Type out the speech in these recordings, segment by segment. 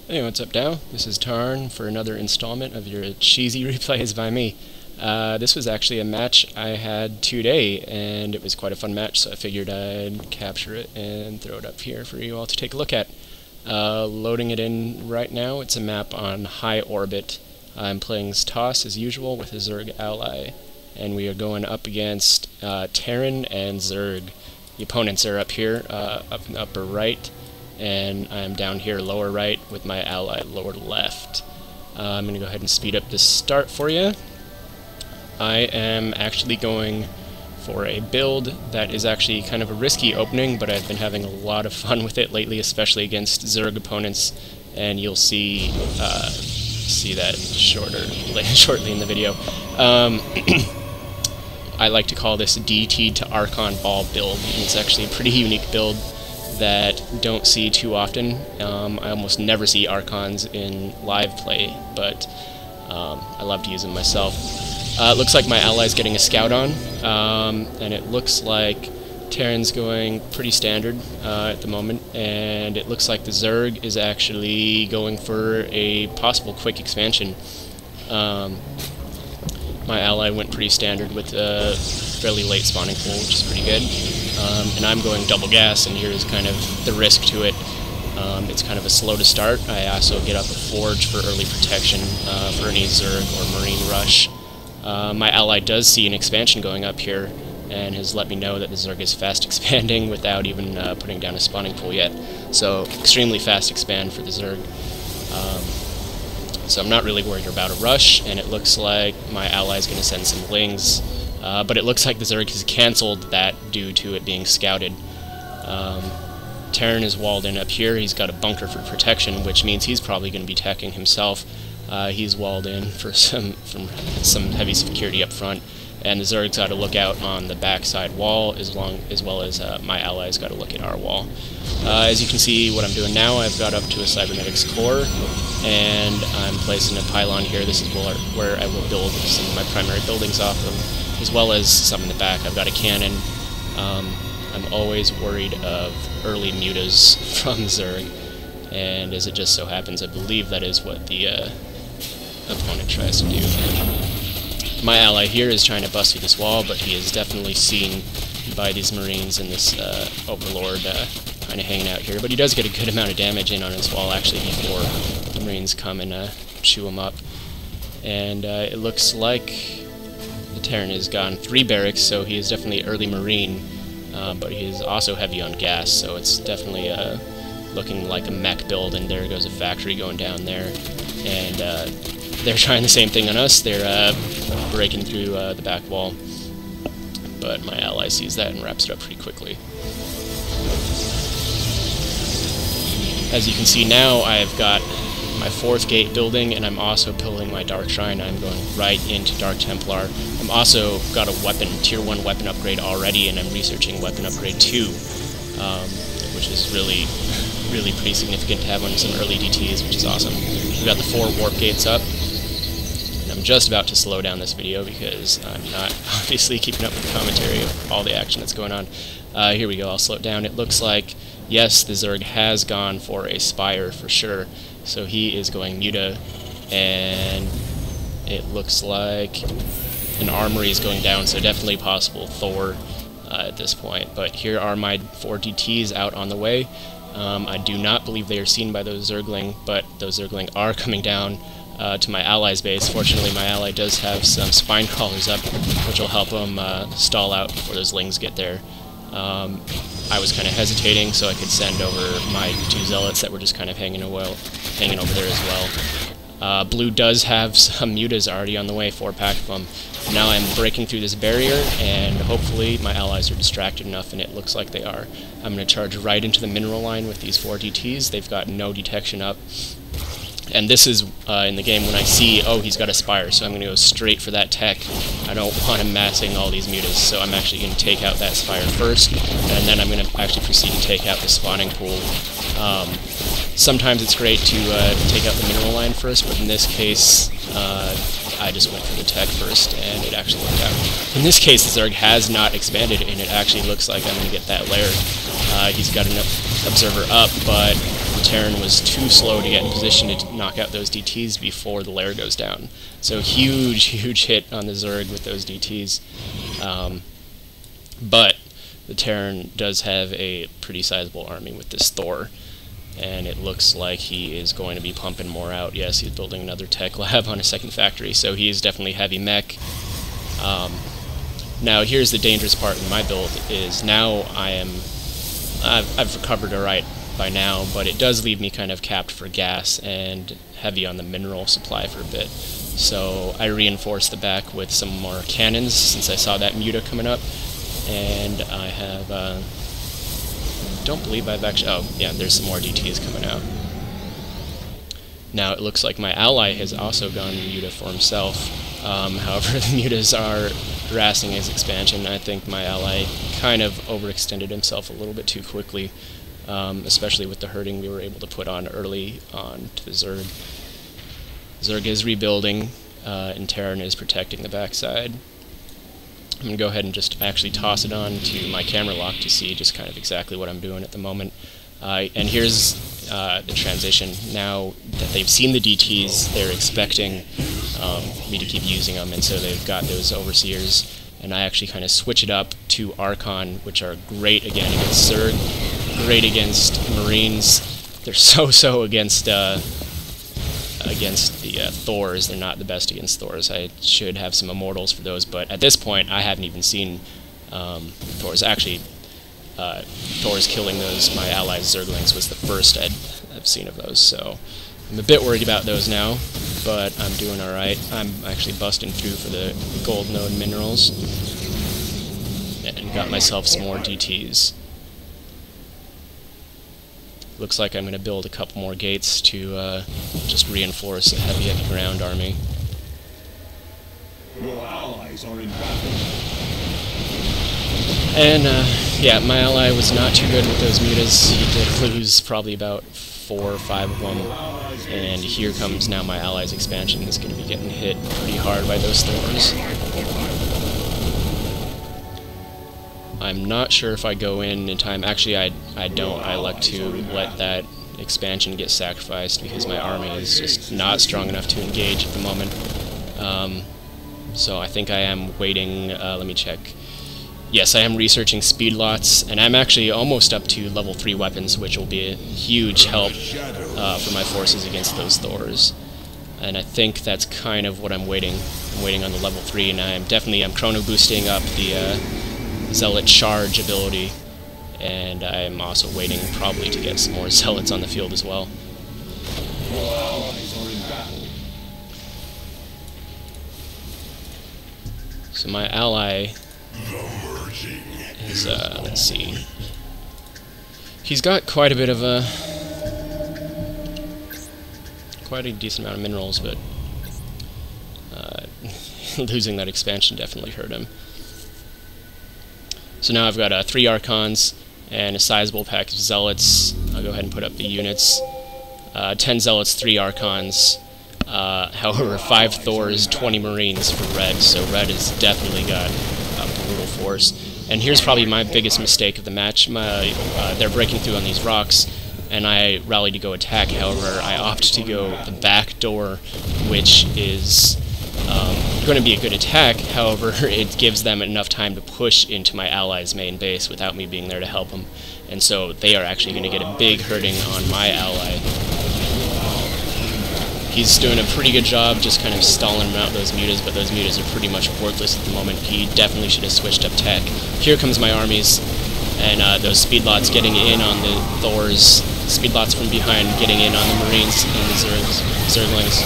Hey, what's up, Dow? This is Tarn for another installment of your cheesy replays by me. This was actually a match I had today, and it was quite a fun match, so I figured I'd capture it and throw it up here for you all to take a look at. Loading it in right now. It's a map on high orbit. I'm playing Toss as usual with a Zerg ally, and we are going up against Terran and Zerg. The opponents are up here, up in the upper right, and I'm down here lower right with my ally lower left. I'm going to go ahead and speed up this start for you. I am actually going for a build that is actually kind of a risky opening, but I've been having a lot of fun with it lately, especially against Zerg opponents, and you'll see that shortly in the video. I like to call this DT to Arcon ball build, and it's actually a pretty unique build that don't see too often. I almost never see Archons in live play, but I love to use them myself. It looks like my ally's getting a scout on, and it looks like Terran's going pretty standard at the moment, and it looks like the Zerg is actually going for a possible quick expansion. My ally went pretty standard with a fairly late spawning pool, which is pretty good. And I'm going double gas, and here's kind of the risk to it. It's kind of a slow to start. I also get up a forge for early protection for any Zerg or Marine rush. My ally does see an expansion going up here, and has let me know that the Zerg is fast expanding without even putting down a spawning pool yet. So, extremely fast expand for the Zerg. So I'm not really worried about a rush, and it looks like my ally is going to send some lings. But it looks like the Zerg has cancelled that due to it being scouted. Terran is walled in up here. He's got a bunker for protection, which means he's probably going to be attacking himself. He's walled in for some heavy security up front, and the Zerg's got to look out on the backside wall, as well as my allies got to look at our wall. As you can see, what I'm doing now, I've got up to a cybernetics core, and I'm placing a pylon here. This is where I will build some of my primary buildings off of, as well as some in the back. I've got a cannon. I'm always worried of early mutas from Zerg, and as it just so happens, I believe that is what the opponent tries to do. My ally here is trying to bust through this wall, but he is definitely seen by these Marines and this Overlord kind of hanging out here. But he does get a good amount of damage in on his wall, actually, before the Marines come and chew him up. And it looks like the Terran has gone 3 barracks, so he is definitely early Marine, but he is also heavy on gas, so it's definitely looking like a mech build, and there goes a factory going down there. And they're trying the same thing on us. They're breaking through the back wall, but my ally sees that and wraps it up pretty quickly. As you can see now, I've got my 4th gate building, and I'm also building my Dark Shrine. I'm going right into Dark Templar. I'm also got a weapon, Tier 1 weapon upgrade already, and I'm researching weapon upgrade 2, which is really pretty significant to have on some early DTs, which is awesome. We've got the 4 warp gates up, and I'm just about to slow down this video because I'm not obviously keeping up with the commentary of all the action that's going on. Here we go, I'll slow it down. It looks like, yes, the Zerg has gone for a Spire for sure, so he is going Muta, and it looks like an Armory is going down, so definitely possible Thor at this point. But here are my 4 DTs out on the way. I do not believe they are seen by those Zergling, but those Zergling are coming down to my ally's base. Fortunately, my ally does have some spine crawlers up, which will help them stall out before those Lings get there. I was kind of hesitating, so I could send over my 2 Zealots that were just kind of hanging over there as well. Blue does have some mutas already on the way, 4-pack of them. Now I'm breaking through this barrier, and hopefully my allies are distracted enough, and it looks like they are. I'm going to charge right into the mineral line with these 4 DTs. They've got no detection up. And this is in the game when I see, oh, he's got a Spire, so I'm going to go straight for that tech. I don't want him massing all these mutas, so I'm actually going to take out that Spire first, and then I'm going to actually proceed to take out the spawning pool. Sometimes it's great to take out the mineral line first, but in this case, I just went for the tech first, and it actually worked out. In this case, the Zerg has not expanded, and it actually looks like I'm going to get that lair. He's got an observer up, but Terran was too slow to get in position to knock out those DTs before the lair goes down. So huge, huge hit on the Zerg with those DTs. But the Terran does have a pretty sizable army with this Thor, and it looks like he is going to be pumping more out. Yes, he's building another tech lab on a second factory, so he is definitely heavy mech. Now here's the dangerous part in my build, is now I've recovered alright by now, but it does leave me kind of capped for gas and heavy on the mineral supply for a bit. So I reinforced the back with some more cannons since I saw that Muta coming up, and I have, don't believe I've actually, oh yeah, there's some more DTs coming out. Now it looks like my ally has also gone Muta for himself. However, the Mutas are harassing his expansion. I think my ally kind of overextended himself a little bit too quickly, especially with the herding we were able to put on early on to the Zerg. Zerg is rebuilding, and Terran is protecting the backside. I'm going to go ahead and just actually toss it on to my camera lock to see just kind of exactly what I'm doing at the moment. And here's the transition. Now that they've seen the DTs, they're expecting me to keep using them, and so they've got those overseers, and I actually kind of switch it up to Arcon, which are great again against Zerg, great against Marines. They're so against the Thors. They're not the best against Thors. I should have some Immortals for those, but at this point I haven't even seen Thors. Actually, Thors killing those, my allies Zerglings, was the first I've seen of those, so I'm a bit worried about those now, but I'm doing alright. I'm actually busting through for the gold node minerals, and got myself some more DTs. Looks like I'm going to build a couple more gates to just reinforce a heavy ground army. Your allies are in battle. And yeah, my ally was not too good with those mutas. He did lose probably about 4 or 5 of them. And here comes now my ally's expansion. Is going to be getting hit pretty hard by those Thors. I'm not sure if I go in time. Actually, I don't. I like to let that expansion get sacrificed because my army is just not strong enough to engage at the moment. So I think I am waiting. Let me check. Yes, I am researching speed lots, and I'm actually almost up to level 3 weapons, which will be a huge help for my forces against those Thors. And I think that's kind of what I'm waiting. I'm waiting on the level 3, and I'm chrono boosting up the Zealot charge ability, and I'm also waiting probably to get some more Zealots on the field as well. So my ally is, let's see, he's got quite a decent amount of minerals, but losing that expansion definitely hurt him. So now I've got 3 Archons and a sizable pack of Zealots. I'll go ahead and put up the units. 10 Zealots, 3 Archons. However, 5 Thors, 20 Marines for Red, so Red has definitely got a brutal force. And here's probably my biggest mistake of the match. They're breaking through on these rocks, and I rally to go attack. However, I opt to go the back door, which is going to be a good attack. However, it gives them enough time to push into my ally's main base without me being there to help them. And so they are actually going to get a big hurting on my ally. He's doing a pretty good job just kind of stalling out those mutas, but those mutas are pretty much worthless at the moment. He definitely should have switched up tech. Here comes my armies, and those speedlots getting in on the Thors, speedlots from behind getting in on the Marines and the Zerglings.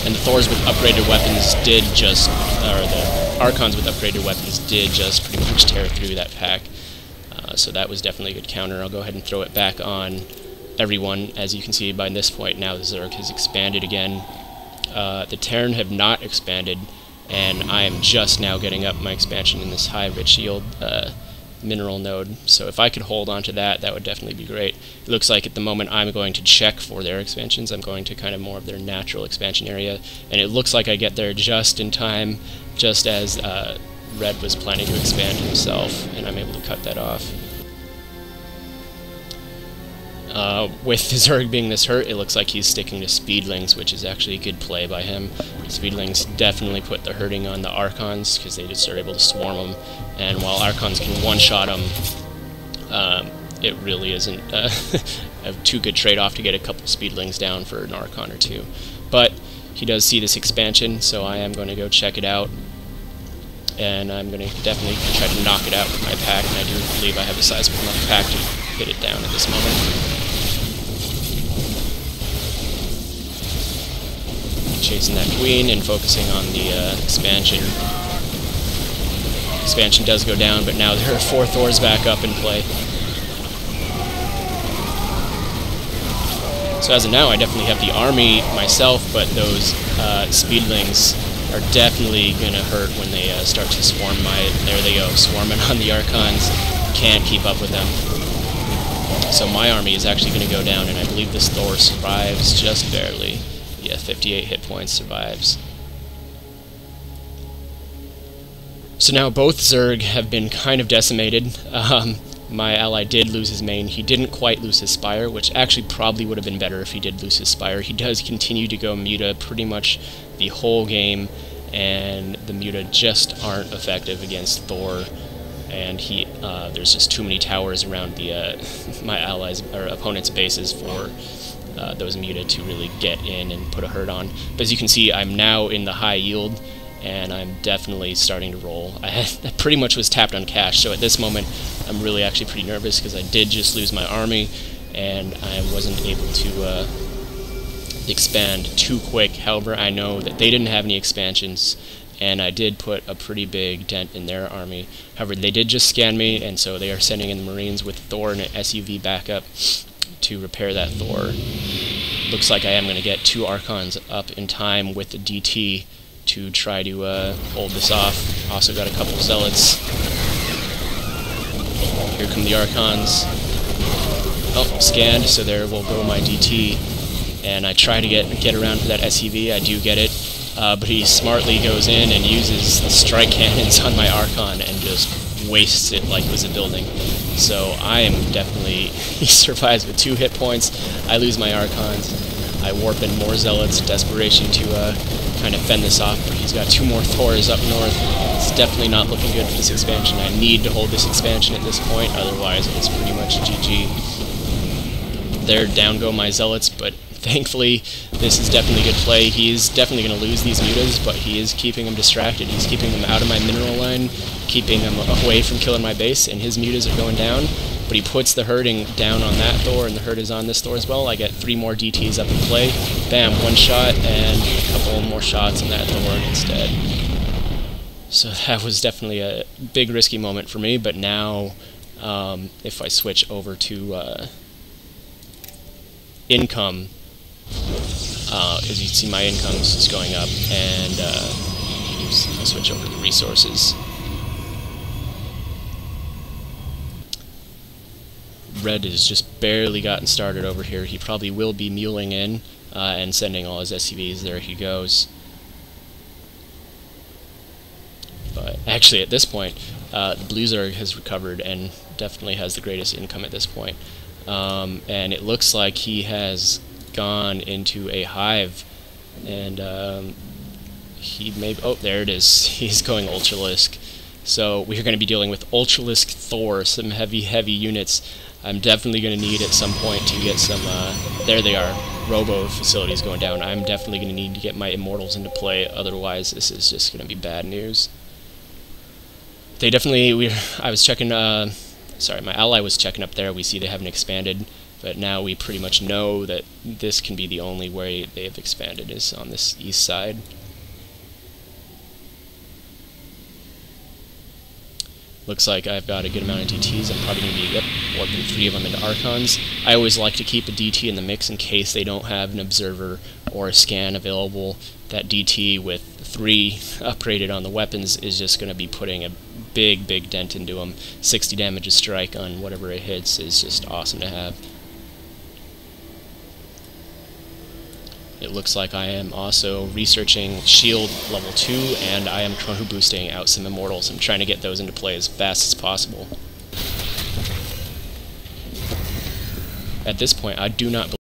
And the Thors with upgraded weapons did just, or the Archons with upgraded weapons did just pretty much tear through that pack. So that was definitely a good counter. I'll go ahead and throw it back on everyone. As you can see by this point now, the Zerg has expanded again. The Terran have not expanded, and I am just now getting up my expansion in this high rich yield mineral node. So if I could hold on to that, that would definitely be great. It looks like at the moment I'm going to check for their expansions. I'm going to kind of more of their natural expansion area, and it looks like I get there just in time, just as Red was planning to expand himself, and I'm able to cut that off. With the Zerg being this hurt, it looks like he's sticking to Speedlings, which is actually a good play by him. Speedlings definitely put the hurting on the Archons, because they just are able to swarm them, and while Archons can one-shot them, it really isn't a too good trade-off to get a couple Speedlings down for an Archon or two. But he does see this expansion, so I am going to go check it out, and I'm going to definitely try to knock it out with my pack, and I do believe I have a sizable enough pack to hit it down at this moment. Chasing that queen and focusing on the expansion. Expansion does go down, but now there are 4 Thors back up in play. So as of now, I definitely have the army myself, but those Speedlings are definitely going to hurt when they start to swarm there they go, swarming on the Archons. Can't keep up with them. So my army is actually going to go down, and I believe this Thor survives just barely. Yeah, 58 hit points, survives. So now both Zerg have been kind of decimated. My ally did lose his main. He didn't quite lose his Spire, which actually probably would have been better if he did lose his Spire. He does continue to go Muta pretty much the whole game, and the Muta just aren't effective against Thor. And there's just too many towers around the my allies' or opponent's bases for those Muta to really get in and put a hurt on. But as you can see, I'm now in the high yield, and I'm definitely starting to roll. I pretty much was tapped on cash, so at this moment I'm really actually pretty nervous because I did just lose my army, and I wasn't able to expand too quick. However, I know that they didn't have any expansions, and I did put a pretty big dent in their army. However, they did just scan me, and so they are sending in the Marines with Thor and an SUV backup to repair that Thor. Looks like I am going to get 2 Archons up in time with the DT to try to hold this off. Also got a couple Zealots. Here come the Archons. Oh, scanned, so there will go my DT. And I try to get around for that SUV. I do get it. But he smartly goes in and uses the strike cannons on my Archon and just wastes it like it was a building. So I am definitely... he survives with 2 hit points. I lose my Archons. I warp in more Zealots, desperation to kind of fend this off, but he's got 2 more Thors up north. It's definitely not looking good for this expansion. I need to hold this expansion at this point, otherwise it's pretty much GG. There, down go my Zealots, but thankfully this is definitely a good play. He is definitely going to lose these Mutas, but he is keeping them distracted. He's keeping them out of my mineral line, keeping them away from killing my base, and his Mutas are going down. But he puts the hurting down on that Thor, and the hurt is on this Thor as well. I get 3 more DTs up in play. Bam, 1 shot, and a couple more shots on that Thor, and it's dead. So that was definitely a big risky moment for me, but now if I switch over to income, as you can see my income is going up, and I'll switch over to resources. Red has just barely gotten started over here. He probably will be muling in and sending all his SCVs. There he goes. But actually at this point, the Blue Zerg has recovered and definitely has the greatest income at this point. And it looks like he has gone into a hive, and he may... oh, there it is. He's going Ultralisk. So we're going to be dealing with Ultralisk Thor, some heavy units. I'm definitely going to need at some point to get some... there they are. Robo facilities going down. I'm definitely going to need to get my Immortals into play, otherwise this is just going to be bad news. They definitely... I was checking... sorry, my ally was checking up there. We see they haven't expanded, but now we pretty much know that this can be the only way they have expanded, is on this east side. Looks like I've got a good amount of DTs. I'm probably going to be warping 3 of them into Archons. I always like to keep a DT in the mix in case they don't have an Observer or a Scan available. That DT with 3 upgraded on the weapons is just going to be putting a big dent into them. 60 damage a strike on whatever it hits is just awesome to have. It looks like I am also researching shield level 2, and I am chrono boosting out some Immortals. I'm trying to get those into play as fast as possible. At this point, I do not